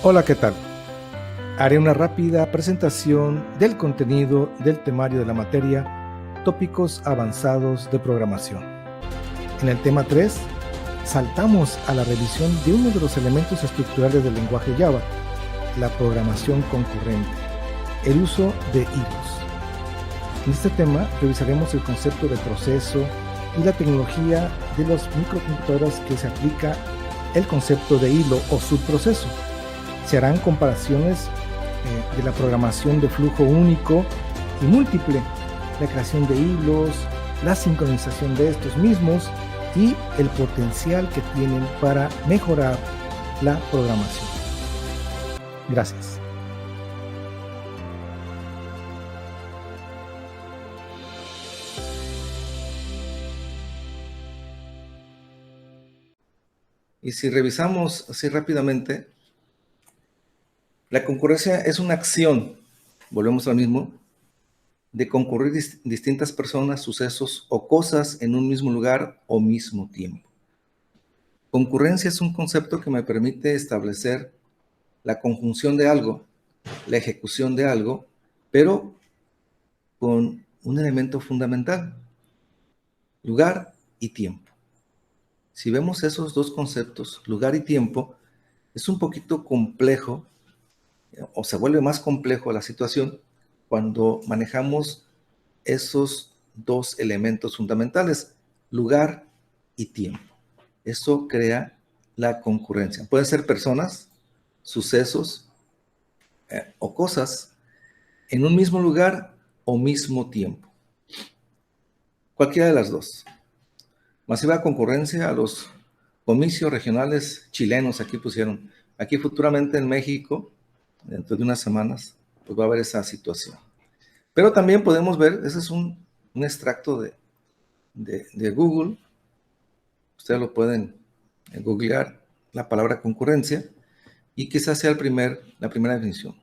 Hola, ¿qué tal? Haré una rápida presentación del contenido del temario de la materia Tópicos avanzados de programación. En el tema 3, saltamos a la revisión de uno de los elementos estructurales del lenguaje Java, la programación concurrente, el uso de hilos. En este tema revisaremos el concepto de proceso y la tecnología de las microcomputadoras que se aplica el concepto de hilo o subproceso. Se harán comparaciones de la programación de flujo único y múltiple, la creación de hilos, la sincronización de estos mismos y el potencial que tienen para mejorar la programación. Gracias. Y si revisamos así rápidamente, la concurrencia es una acción, volvemos al mismo, de concurrir distintas personas, sucesos o cosas en un mismo lugar o mismo tiempo. Concurrencia es un concepto que me permite establecer la conjunción de algo, la ejecución de algo, pero con un elemento fundamental, lugar y tiempo. Si vemos esos dos conceptos, lugar y tiempo, es un poquito complejo, o se vuelve más complejo la situación cuando manejamos esos dos elementos fundamentales, lugar y tiempo. Eso crea la concurrencia. Pueden ser personas, sucesos o cosas en un mismo lugar o mismo tiempo. Cualquiera de las dos. Masiva concurrencia a los comicios regionales chilenos, aquí pusieron. Aquí futuramente en México, dentro de unas semanas, pues va a haber esa situación. Pero también podemos ver, ese es un extracto de Google. Ustedes lo pueden googlear, la palabra concurrencia, y quizás sea la primera definición.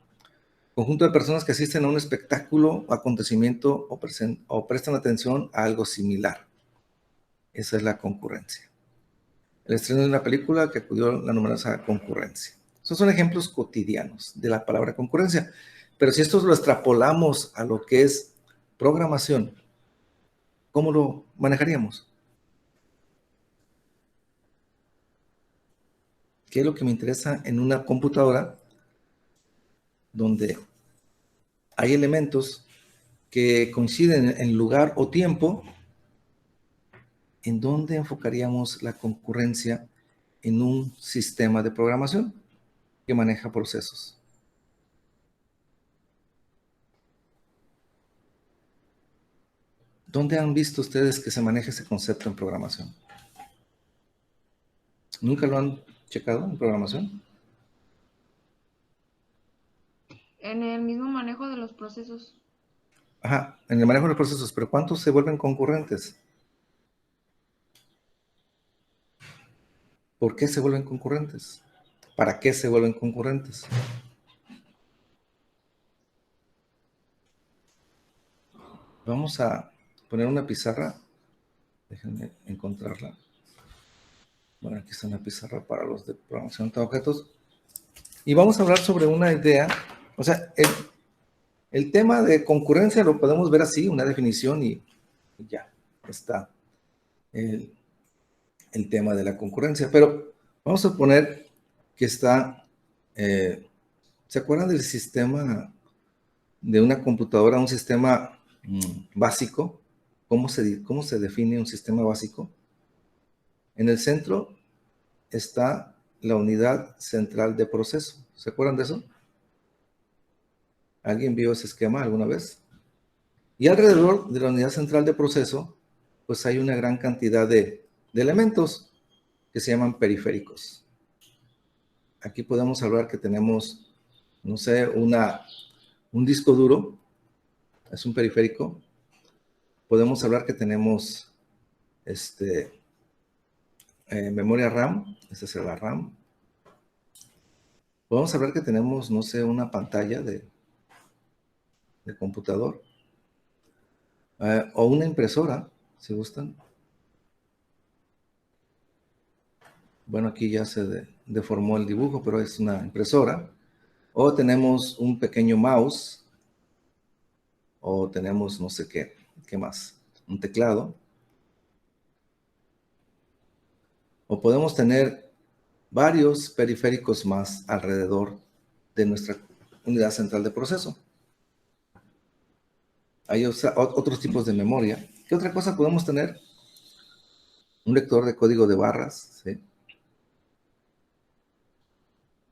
Conjunto de personas que asisten a un espectáculo, acontecimiento o prestan atención a algo similar. Esa es la concurrencia. El estreno de una película que acudió a la numerosa concurrencia. Esos son ejemplos cotidianos de la palabra concurrencia. Pero si esto lo extrapolamos a lo que es programación, ¿cómo lo manejaríamos? ¿Qué es lo que me interesa en una computadora donde hay elementos que coinciden en lugar o tiempo? ¿En dónde enfocaríamos la concurrencia en un sistema de programación que maneja procesos? ¿Dónde han visto ustedes que se maneja ese concepto en programación? ¿Nunca lo han checado en programación? En el mismo manejo de los procesos. Ajá, en el manejo de los procesos, pero ¿cuántos se vuelven concurrentes? ¿Por qué se vuelven concurrentes? ¿Para qué se vuelven concurrentes? Vamos a poner una pizarra. Déjenme encontrarla. Bueno, aquí está una pizarra para los de programación de objetos. Y vamos a hablar sobre una idea. O sea, el tema de concurrencia lo podemos ver así, una definición y ya está el tema de la concurrencia. Pero vamos a poner que está, ¿se acuerdan del sistema de una computadora, un sistema básico? ¿Cómo se define un sistema básico? En el centro está la unidad central de proceso. ¿Se acuerdan de eso? ¿Alguien vio ese esquema alguna vez? Y alrededor de la unidad central de proceso, pues hay una gran cantidad de elementos que se llaman periféricos. Aquí podemos hablar que tenemos, no sé, un disco duro, es un periférico. Podemos hablar que tenemos memoria RAM, esa es la RAM. Podemos hablar que tenemos, no sé, una pantalla de computador. O una impresora, si gustan. Bueno, aquí ya se deformó el dibujo, pero es una impresora. O tenemos un pequeño mouse, o tenemos no sé qué más, un teclado. O podemos tener varios periféricos más alrededor de nuestra unidad central de proceso. Hay otros tipos de memoria. ¿Qué otra cosa podemos tener? Un lector de código de barras, ¿sí?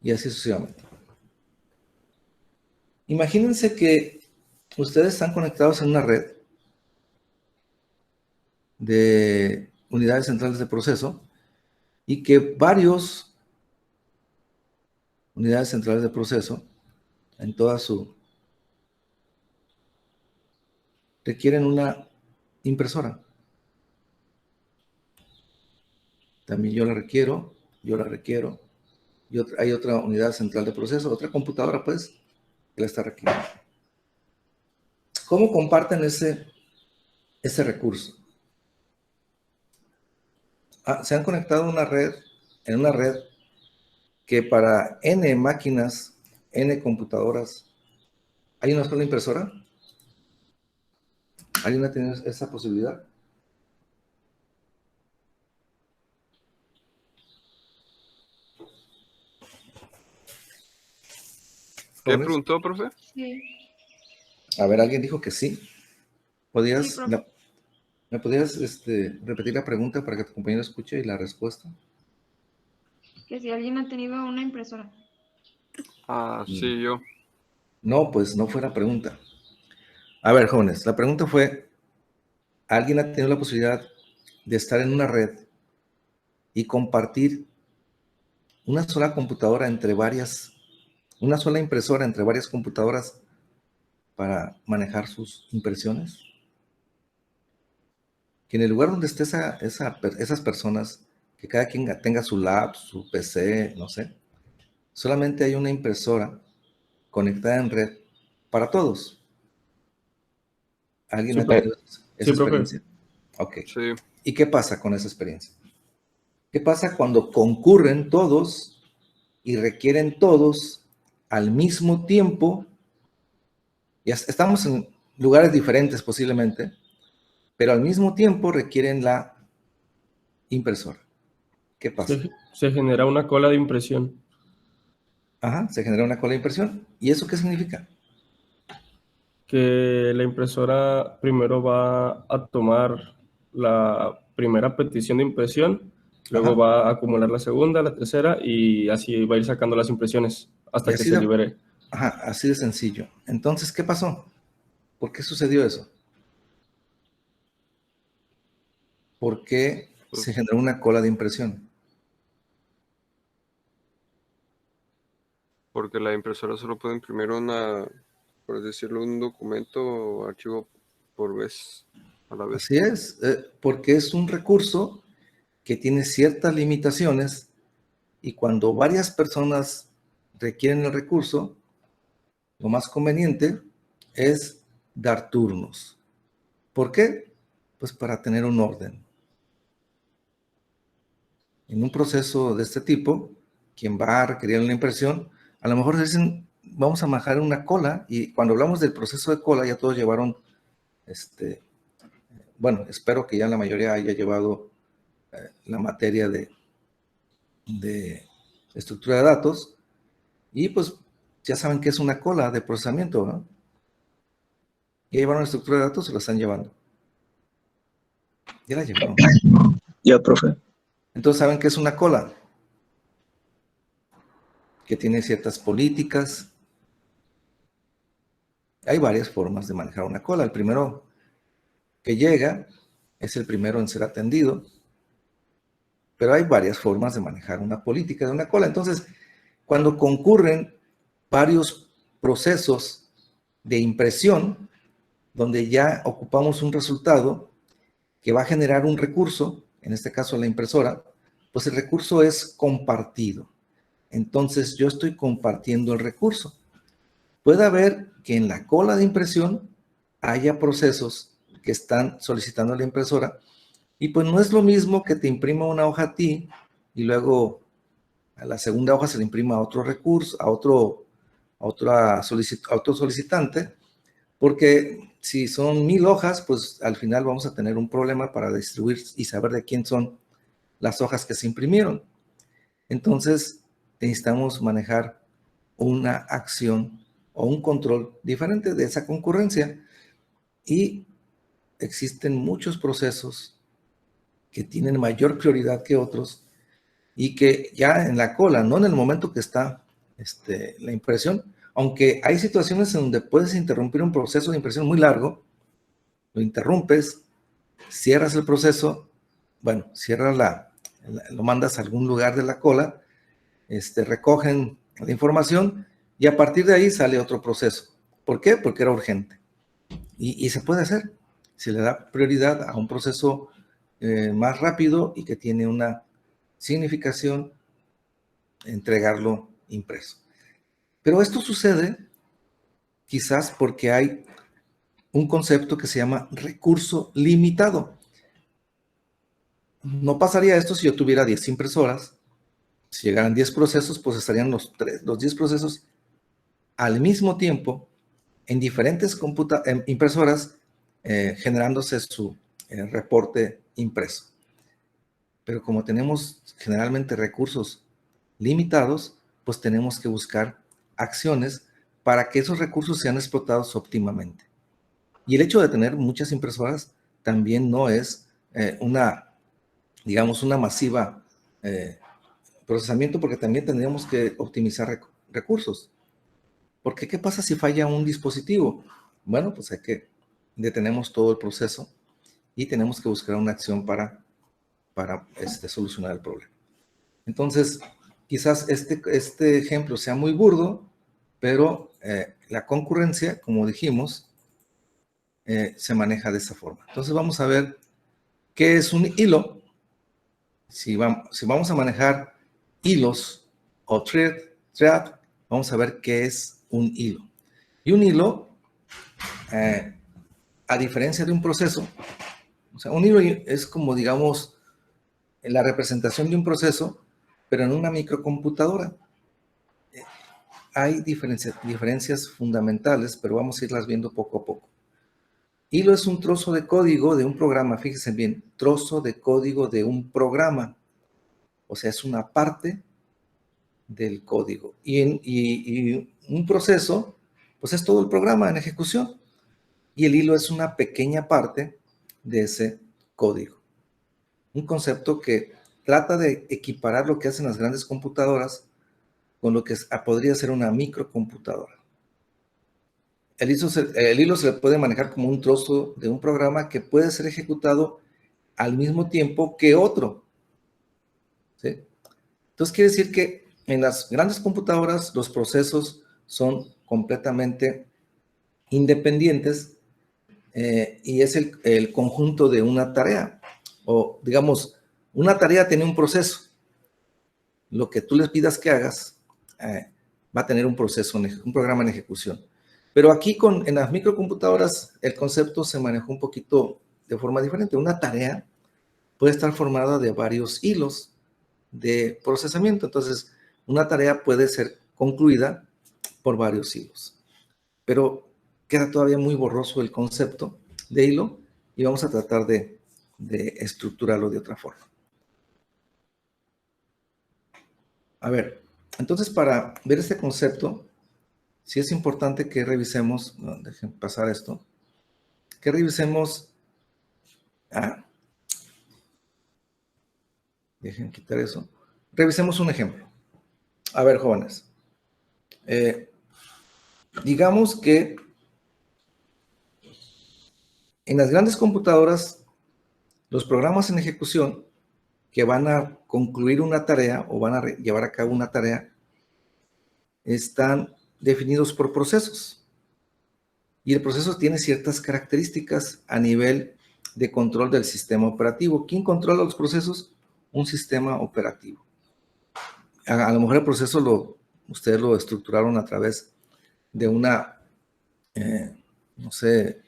Y así sucesivamente. Imagínense que ustedes están conectados en una red de unidades centrales de proceso y que varios unidades centrales de proceso en toda su requieren una impresora. También yo la requiero, y hay otra unidad central de proceso, otra computadora pues, que la está requiriendo. ¿Cómo comparten ese recurso? Se han conectado a una red, en una red que para N máquinas, N computadoras, ¿hay una sola impresora? ¿Alguien ha tenido esa posibilidad? ¿Qué ¿Jóvenes? preguntó, profe? Sí, A ver, alguien dijo que sí. sí, profe. ¿Me podías repetir la pregunta para que tu compañero escuche y la respuesta? Que si alguien ha tenido una impresora. Ah, sí, yo. No, pues no fue la pregunta. A ver, jóvenes, la pregunta fue, ¿alguien ha tenido la posibilidad de estar en una red y compartir una sola computadora entre varias, una sola impresora entre varias computadoras para manejar sus impresiones? Que en el lugar donde esté esas personas, que cada quien tenga su lab, su PC, no sé, solamente hay una impresora conectada en red para todos. ¿Alguien Sí, ha tenido esa sí, profe. experiencia? Ok. Sí. ¿Y qué pasa con esa experiencia? ¿Qué pasa cuando concurren todos y requieren todos al mismo tiempo? Ya estamos en lugares diferentes posiblemente, pero al mismo tiempo requieren la impresora. ¿Qué pasa? Se genera una cola de impresión. Ajá, se genera una cola de impresión. ¿Y eso qué significa? Que la impresora primero va a tomar la primera petición de impresión, luego Ajá. va a acumular la segunda, la tercera y así va a ir sacando las impresiones Y hasta que se libere. ajá, así de sencillo. Entonces, ¿qué pasó? ¿Por qué sucedió eso? ¿Por qué se generó una cola de impresión? Porque la impresora solo puede imprimir por decirlo, un documento o archivo por vez, a la vez. Así es, porque es un recurso que tiene ciertas limitaciones y cuando varias personas requieren el recurso, lo más conveniente es dar turnos. ¿Por qué? Pues para tener un orden. En un proceso de este tipo, quien va a requerir una impresión, a lo mejor dicen, vamos a manejar una cola, y cuando hablamos del proceso de cola, ya todos llevaron, bueno, espero que ya la mayoría haya llevado la materia de estructura de datos, y pues ya saben que es una cola de procesamiento, ¿no? Ya llevaron la estructura de datos, se la están llevando. Ya la llevaron. Ya, profe. Entonces saben que es una cola, que tiene ciertas políticas. Hay varias formas de manejar una cola. El primero que llega es el primero en ser atendido, pero hay varias formas de manejar una política de una cola. Entonces, cuando concurren varios procesos de impresión, donde ya ocupamos un resultado que va a generar un recurso, en este caso la impresora, pues el recurso es compartido. Entonces, yo estoy compartiendo el recurso. Puede haber que en la cola de impresión haya procesos que están solicitando a la impresora y pues no es lo mismo que te imprima una hoja a ti y luego a la segunda hoja se le imprima a otro recurso, a otro solicitante, porque si son 1000 hojas, pues al final vamos a tener un problema para distribuir y saber de quién son las hojas que se imprimieron. Entonces, necesitamos manejar una acción o un control diferente de esa concurrencia. Y existen muchos procesos que tienen mayor prioridad que otros y que ya en la cola, no en el momento que está la impresión, aunque hay situaciones en donde puedes interrumpir un proceso de impresión muy largo, lo interrumpes, cierras el proceso, bueno, lo mandas a algún lugar de la cola, recogen la información y a partir de ahí sale otro proceso. ¿Por qué? Porque era urgente. Y se puede hacer. Se le da prioridad a un proceso más rápido y que tiene una significación entregarlo impreso. Pero esto sucede quizás porque hay un concepto que se llama recurso limitado. No pasaría esto si yo tuviera 10 impresoras. Si llegaran 10 procesos, pues estarían los 10 procesos al mismo tiempo en diferentes impresoras generándose su reporte impreso. Pero como tenemos generalmente recursos limitados, pues tenemos que buscar acciones para que esos recursos sean explotados óptimamente. Y el hecho de tener muchas impresoras también no es una masiva procesamiento, porque también tendríamos que optimizar recursos. Porque ¿qué pasa si falla un dispositivo? Bueno, pues detenemos todo el proceso y tenemos que buscar una acción para solucionar el problema. Entonces, quizás este ejemplo sea muy burdo, pero la concurrencia, como dijimos, se maneja de esa forma. Entonces vamos a ver qué es un hilo. Si vamos a manejar hilos o thread, vamos a ver qué es un hilo. Y un hilo, a diferencia de un proceso, o sea, un hilo es como, digamos, la representación de un proceso, pero en una microcomputadora. Hay diferencias fundamentales, pero vamos a irlas viendo poco a poco. Hilo es un trozo de código de un programa, fíjense bien, trozo de código de un programa. O sea, es una parte del código. Y un proceso, pues es todo el programa en ejecución. Y el hilo es una pequeña parte de ese código. Un concepto que trata de equiparar lo que hacen las grandes computadoras con lo que podría ser una microcomputadora. El hilo se le puede manejar como un trozo de un programa que puede ser ejecutado al mismo tiempo que otro. ¿Sí? Entonces quiere decir que en las grandes computadoras los procesos son completamente independientes y es el conjunto de una tarea. O digamos, una tarea tiene un proceso. Lo que tú les pidas que hagas va a tener un proceso, un programa en ejecución. Pero aquí en las microcomputadoras el concepto se manejó un poquito de forma diferente. Una tarea puede estar formada de varios hilos de procesamiento. Entonces, una tarea puede ser concluida por varios hilos. Pero queda todavía muy borroso el concepto de hilo y vamos a tratar de estructurarlo de otra forma. A ver, entonces para ver este concepto, sí es importante que revisemos, dejen pasar esto, que revisemos, dejen quitar eso, revisemos un ejemplo. A ver, jóvenes, digamos que en las grandes computadoras, los programas en ejecución que van a concluir una tarea o van a llevar a cabo una tarea están definidos por procesos. Y el proceso tiene ciertas características a nivel de control del sistema operativo. ¿Quién controla los procesos? Un sistema operativo. A lo mejor el proceso ustedes lo estructuraron a través de no sé,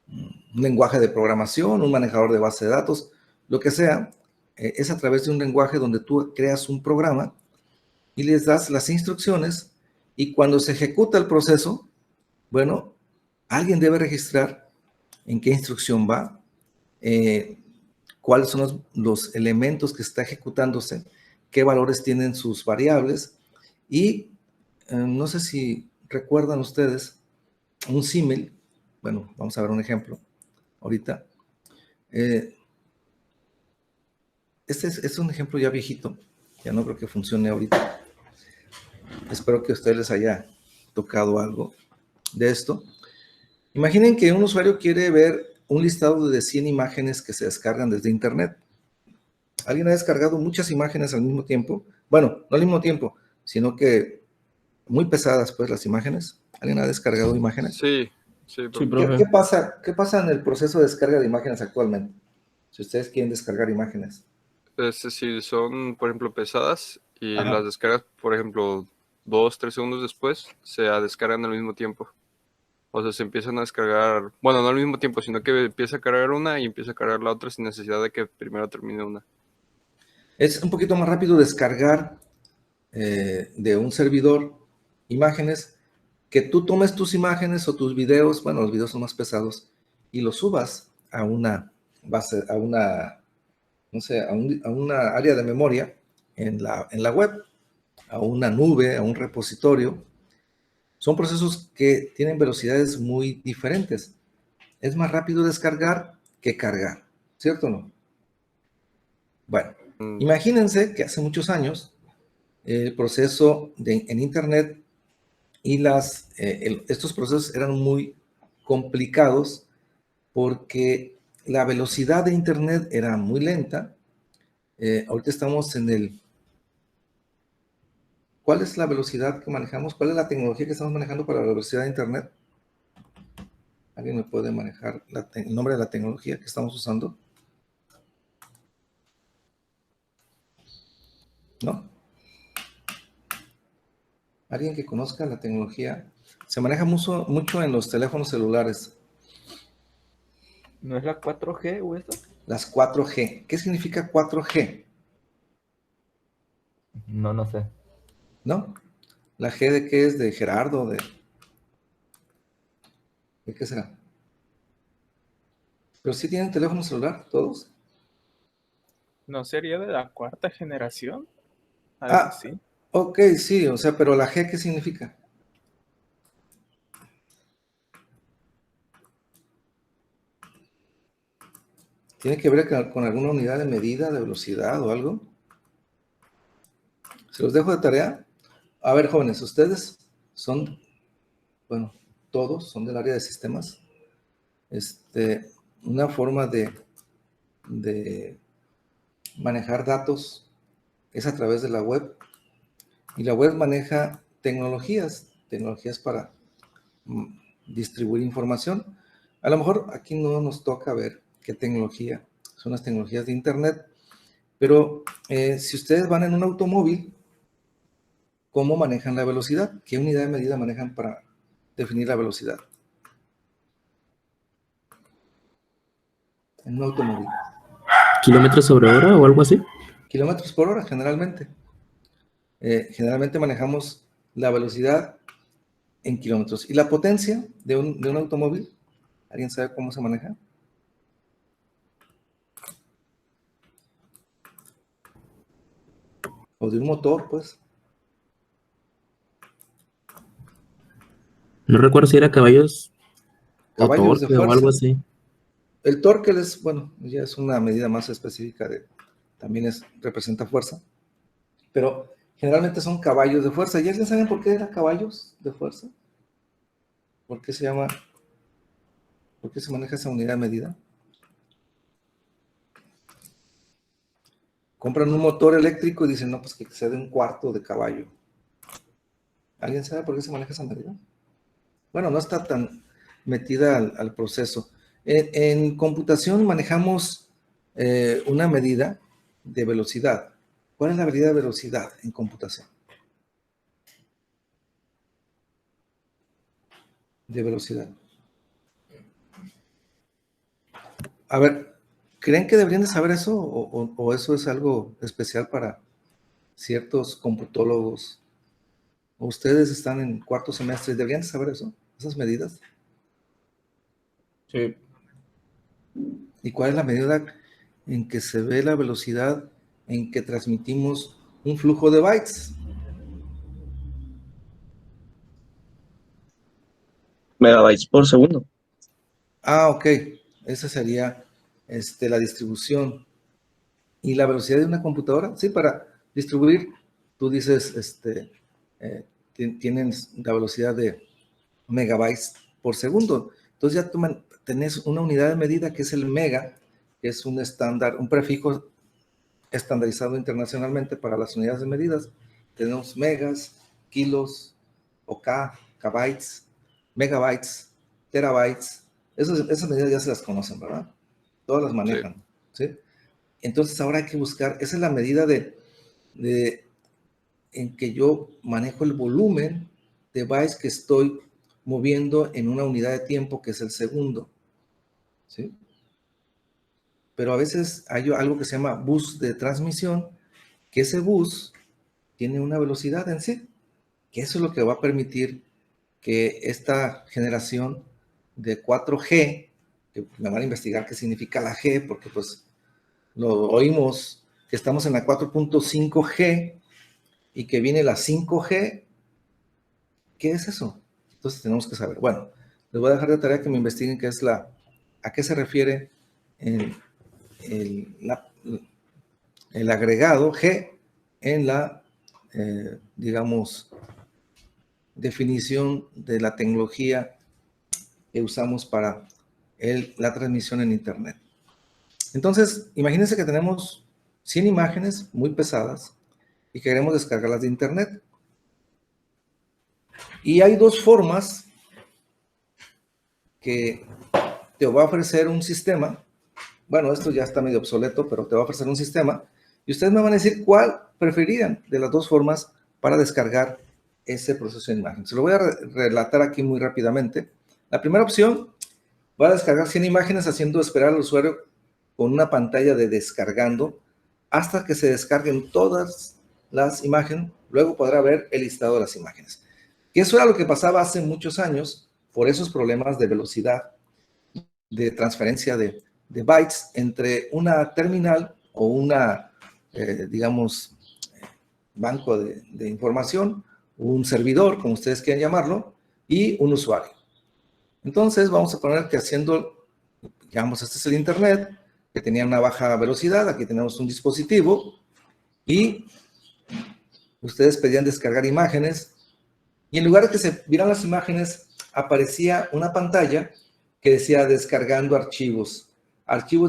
un lenguaje de programación, un manejador de base de datos, lo que sea, es a través de un lenguaje donde tú creas un programa y les das las instrucciones, y cuando se ejecuta el proceso, bueno, alguien debe registrar en qué instrucción va, cuáles son los elementos que está ejecutándose, qué valores tienen sus variables, y no sé si recuerdan ustedes un símil. Bueno, vamos a ver un ejemplo ahorita. Este es un ejemplo ya viejito, ya no creo que funcione ahorita. Espero que a ustedes les haya tocado algo de esto. Imaginen que un usuario quiere ver un listado de 100 imágenes que se descargan desde Internet. ¿Alguien ha descargado muchas imágenes al mismo tiempo? Bueno, no al mismo tiempo, sino que muy pesadas, pues, las imágenes. ¿Alguien ha descargado imágenes? Sí, sí, Sí, profe. profe. ¿Qué pasa en el proceso de descarga de imágenes actualmente? Si ustedes quieren descargar imágenes. Es decir, son, por ejemplo, pesadas y Ajá. las descargas, por ejemplo, 2, 3 segundos después, se descargan al mismo tiempo. O sea, se empiezan a descargar, bueno, no al mismo tiempo, sino que empieza a cargar una y empieza a cargar la otra sin necesidad de que primero termine una. Es un poquito más rápido descargar de un servidor imágenes, que tú tomes tus imágenes o tus videos, bueno, los videos son más pesados, y los subas a una base, a una, no sé, a una área de memoria en la web, a una nube, a un repositorio. Son procesos que tienen velocidades muy diferentes. Es más rápido descargar que cargar, ¿cierto o no? Bueno, Mm, imagínense que hace muchos años el proceso en Internet y estos procesos eran muy complicados porque la velocidad de Internet era muy lenta. Ahorita estamos en el... ¿Cuál es la velocidad que manejamos? ¿Cuál es la tecnología que estamos manejando para la velocidad de Internet? ¿Alguien me puede manejar el nombre de la tecnología que estamos usando? ¿No? ¿Alguien que conozca la tecnología? Se maneja mucho en los teléfonos celulares, ¿No es la 4G o eso? las 4G. ¿Qué significa 4G? No, no sé. ¿No? ¿La G de qué es? ¿De Gerardo? ¿De qué será? Pero sí tienen teléfono celular, todos. ¿No sería de la cuarta generación? Algo Ah, así. ok, sí, o sea, pero la G, ¿qué significa? ¿Tiene que ver con alguna unidad de medida, de velocidad o algo? Se los dejo de tarea. A ver, jóvenes, ustedes son, bueno, todos son del área de sistemas. Una forma de manejar datos es a través de la web. Y la web maneja tecnologías para distribuir información. A lo mejor aquí no nos toca ver qué tecnología, son las tecnologías de Internet, pero si ustedes van en un automóvil, ¿cómo manejan la velocidad? ¿Qué unidad de medida manejan para definir la velocidad en un automóvil? ¿Kilómetros sobre hora o algo así? Kilómetros por hora, generalmente. Generalmente manejamos la velocidad en kilómetros. ¿Y la potencia de un automóvil? ¿Alguien sabe cómo se maneja? O de un motor, pues. No recuerdo si era caballos o Caballos de torque o algo fuerza. así. El torque es, bueno, ya es una medida más específica también representa fuerza, pero generalmente son caballos de fuerza. ¿Y alguien sabe por qué era caballos de fuerza? ¿Por qué por qué se maneja esa unidad de medida? Compran un motor eléctrico y dicen, no, pues que sea de un cuarto de caballo. ¿Alguien sabe por qué se maneja esa medida? Bueno, no está tan metida al proceso. En computación manejamos una medida de velocidad. ¿Cuál es la medida de velocidad en computación? De velocidad. A ver, ¿Creen que deberían de saber eso o eso es algo especial para ciertos computólogos? ¿O ustedes están en cuarto semestre? ¿Deberían de saber eso? ¿Esas medidas? Sí, ¿Y cuál es la medida en que se ve la velocidad en que transmitimos un flujo de bytes? Megabytes por segundo. Ah, ok. Esa sería la distribución. ¿Y la velocidad de una computadora? Sí, para distribuir, tú dices, tienen la velocidad de megabytes por segundo. Entonces ya tenés una unidad de medida que es el mega, que es un estándar, un prefijo estandarizado internacionalmente para las unidades de medidas. Tenemos megas, kilos, o kbytes, megabytes, terabytes. Esas medidas ya se las conocen, ¿verdad? Todas las manejan, ¿sí? Entonces ahora hay que buscar, esa es la medida en que yo manejo el volumen de bytes que estoy moviendo en una unidad de tiempo que es el segundo, ¿sí? Pero a veces hay algo que se llama bus de transmisión, que ese bus tiene una velocidad en sí, que eso es lo que va a permitir que esta generación de 4G, que me van a investigar qué significa la G, porque pues lo oímos que estamos en la 4.5G y que viene la 5G, ¿qué es eso? Entonces tenemos que saber. Bueno, les voy a dejar de tarea que me investiguen qué es a qué se refiere el agregado G en la, digamos, definición de la tecnología que usamos para la transmisión en Internet. Entonces, imagínense que tenemos 100 imágenes muy pesadas y queremos descargarlas de Internet. Y hay dos formas que te va a ofrecer un sistema. Bueno, esto ya está medio obsoleto, pero te va a ofrecer un sistema. Y ustedes me van a decir cuál preferirían de las dos formas para descargar ese proceso de imagen. Se lo voy a relatar aquí muy rápidamente. La primera opción va a descargar 100 imágenes haciendo esperar al usuario con una pantalla de descargando hasta que se descarguen todas las imágenes. Luego podrá ver el listado de las imágenes. Que eso era lo que pasaba hace muchos años por esos problemas de velocidad de transferencia de bytes entre una terminal o una, digamos, banco de información, un servidor, como ustedes quieran llamarlo, y un usuario. Entonces vamos a poner que haciendo, digamos, este es el Internet, que tenía una baja velocidad, aquí tenemos un dispositivo, y ustedes pedían descargar imágenes, y en lugar de que se vieran las imágenes, aparecía una pantalla que decía descargando archivos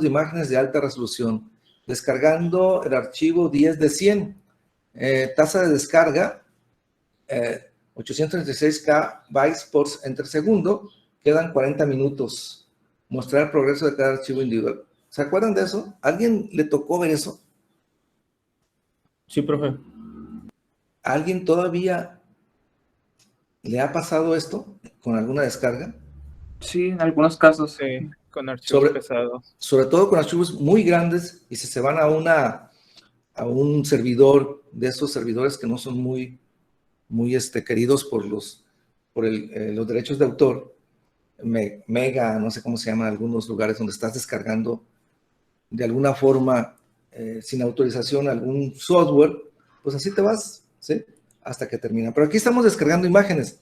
de imágenes de alta resolución, descargando el archivo 10 de 100, tasa de descarga 836K bytes entre segundo, quedan 40 minutos, mostrar el progreso de cada archivo individual. ¿Se acuerdan de eso? ¿Alguien le tocó ver eso? sí, profe. ¿A alguien todavía le ha pasado esto con alguna descarga? Sí, en algunos casos. Sí, con archivos pesados. Sobre todo con archivos muy grandes y si se van a un servidor de esos servidores que no son muy queridos por los derechos de autor, Mega, no sé cómo se llaman algunos lugares donde estás descargando de alguna forma sin autorización algún software, pues así te vas, ¿sí? Hasta que termina. Pero aquí estamos descargando imágenes.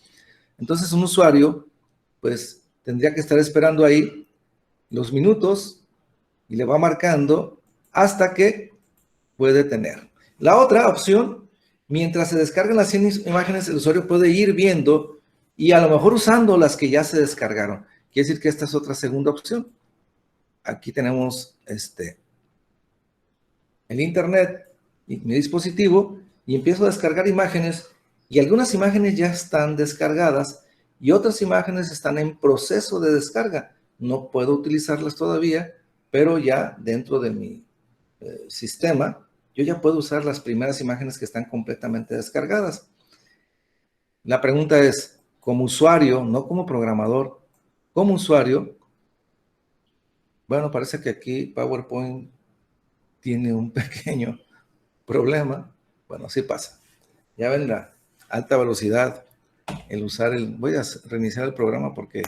Entonces un usuario, pues tendría que estar esperando ahí los minutos y le va marcando hasta que puede tener. La otra opción, mientras se descargan las 100 imágenes, el usuario puede ir viendo y a lo mejor usando las que ya se descargaron. Quiere decir que esta es otra segunda opción. Aquí tenemos el Internet y mi dispositivo y empiezo a descargar imágenes y algunas imágenes ya están descargadas y otras imágenes están en proceso de descarga. No puedo utilizarlas todavía, pero ya dentro de mi sistema, yo ya puedo usar las primeras imágenes que están completamente descargadas. La pregunta es, como usuario, no como programador, como usuario, Bueno, parece que aquí PowerPoint tiene un pequeño problema. Bueno, así pasa. Ya ven la alta velocidad, el usar el... Voy a reiniciar el programa porque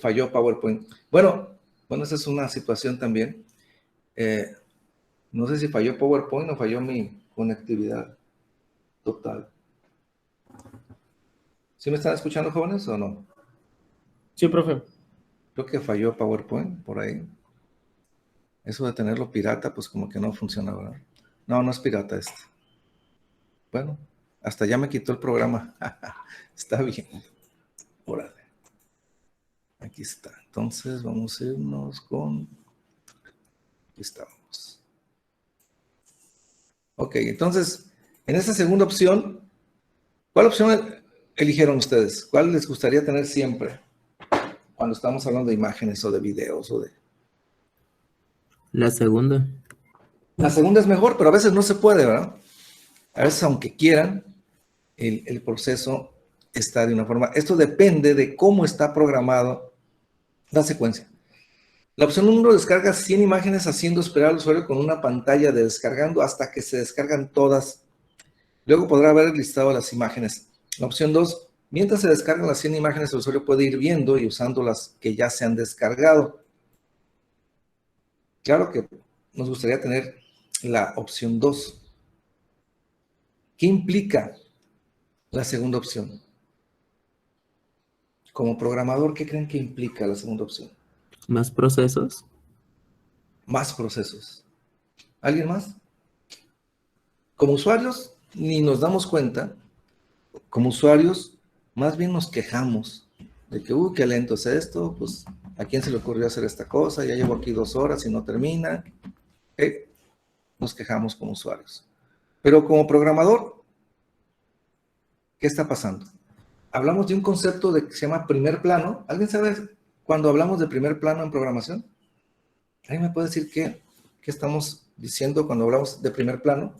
falló PowerPoint. Bueno, esa es una situación también. No sé si falló PowerPoint o falló mi conectividad total. ¿Sí me están escuchando, jóvenes, o no? Sí, profe. Creo que falló PowerPoint por ahí. Eso de tenerlo pirata, pues como que no funciona, ¿verdad? No, no es pirata este. Bueno, hasta ya me quitó el programa. Está bien. Órale. Aquí está. Entonces vamos a irnos con... Aquí estamos. Ok, entonces, en esta segunda opción, ¿cuál opción eligieron ustedes? ¿Cuál les gustaría tener siempre cuando estamos hablando de imágenes o de videos o de... La segunda. La segunda es mejor, pero a veces no se puede, ¿verdad? A veces, aunque quieran, el proceso está de una forma. Esto depende de cómo está programado la secuencia. La opción 1 descarga 100 imágenes haciendo esperar al usuario con una pantalla de descargando hasta que se descargan todas. Luego podrá ver el listado de las imágenes. La opción 2, mientras se descargan las 100 imágenes, el usuario puede ir viendo y usando las que ya se han descargado. Claro que nos gustaría tener la opción 2. ¿Qué implica la segunda opción? Como programador, ¿qué creen que implica la segunda opción? ¿Más procesos? Más procesos. ¿Alguien más? Como usuarios, ni nos damos cuenta. Como usuarios, más bien nos quejamos de que, qué lento es esto, pues, ¿a quién se le ocurrió hacer esta cosa? Ya llevo aquí 2 horas y no termina. Nos quejamos como usuarios. Pero como programador, ¿qué está pasando? Hablamos de un concepto que se llama primer plano. ¿Alguien sabe cuando hablamos de primer plano en programación? ¿Alguien me puede decir qué estamos diciendo cuando hablamos de primer plano?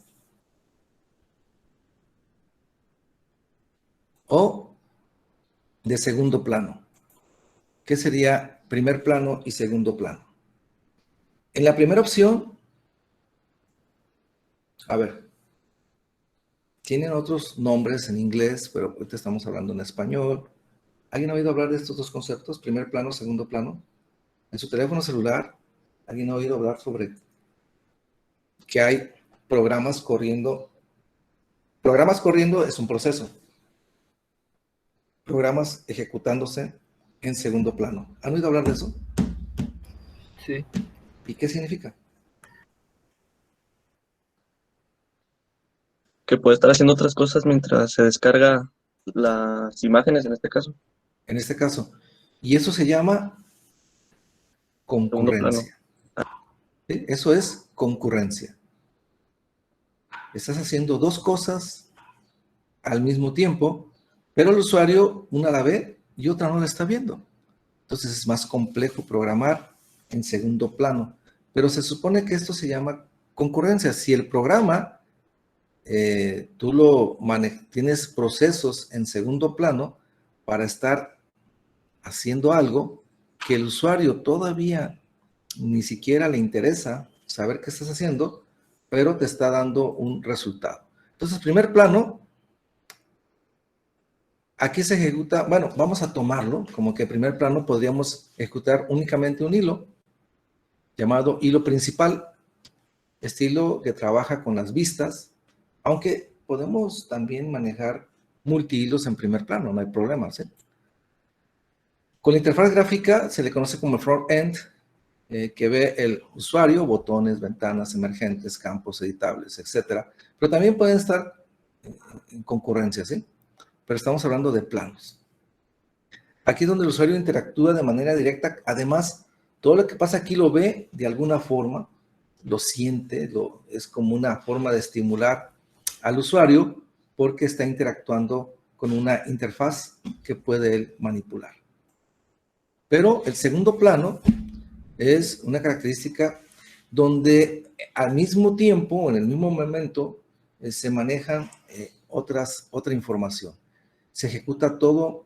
O de segundo plano. ¿Qué sería primer plano y segundo plano? En la primera opción, a ver, tienen otros nombres en inglés, pero ahorita estamos hablando en español. ¿Alguien ha oído hablar de estos dos conceptos? Primer plano, segundo plano. En su teléfono celular, ¿alguien ha oído hablar sobre que hay programas corriendo? Programas corriendo es un proceso. Programas ejecutándose en segundo plano. ¿Han oído hablar de eso? Sí. ¿Y qué significa? Que puede estar haciendo otras cosas mientras se descarga las imágenes en este caso. En este caso. Y eso se llama Segundo plano. concurrencia. ¿Sí? Eso es concurrencia. Estás haciendo 2 cosas al mismo tiempo, pero el usuario una la ve y otra no la está viendo. Entonces es más complejo programar en segundo plano. Pero se supone que esto se llama concurrencia. Si el programa, tú tienes procesos en segundo plano para estar haciendo algo que el usuario todavía ni siquiera le interesa saber qué estás haciendo, pero te está dando un resultado. Entonces, primer plano, aquí se ejecuta, bueno, vamos a tomarlo como que primer plano podríamos ejecutar únicamente un hilo llamado hilo principal, estilo que trabaja con las vistas, aunque podemos también manejar multihilos en primer plano, no hay problema, ¿sí? Con la interfaz gráfica se le conoce como front-end, que ve el usuario, botones, ventanas emergentes, campos editables, etc. Pero también pueden estar en concurrencia, ¿sí? Pero estamos hablando de planos. Aquí es donde el usuario interactúa de manera directa. Además, todo lo que pasa aquí lo ve de alguna forma, lo siente, es como una forma de estimular al usuario porque está interactuando con una interfaz que puede él manipular. Pero el segundo plano es una característica donde al mismo tiempo, en el mismo momento, se manejan otra información. Se ejecuta todo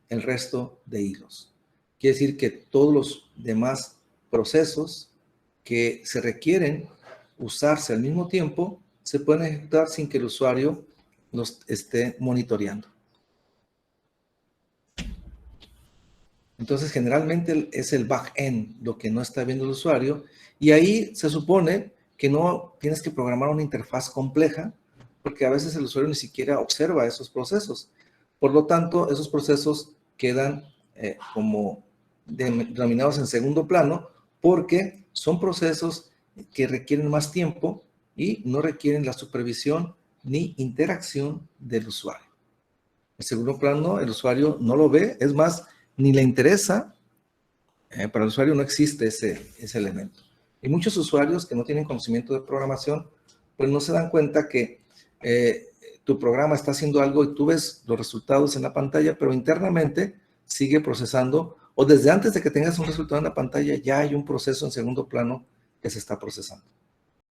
el resto de hilos. Quiere decir que todos los demás procesos que se requieren usarse al mismo tiempo, se pueden ejecutar sin que el usuario los esté monitoreando. Entonces, generalmente es el back-end lo que no está viendo el usuario, y ahí se supone que no tienes que programar una interfaz compleja, porque a veces el usuario ni siquiera observa esos procesos. Por lo tanto, esos procesos quedan como denominados en segundo plano, porque son procesos que requieren más tiempo y no requieren la supervisión ni interacción del usuario. En segundo plano, el usuario no lo ve, es más, ni le interesa. Para el usuario no existe ese elemento. Y muchos usuarios que no tienen conocimiento de programación, pues no se dan cuenta que tu programa está haciendo algo y tú ves los resultados en la pantalla, pero internamente sigue procesando, o desde antes de que tengas un resultado en la pantalla, ya hay un proceso en segundo plano que se está procesando.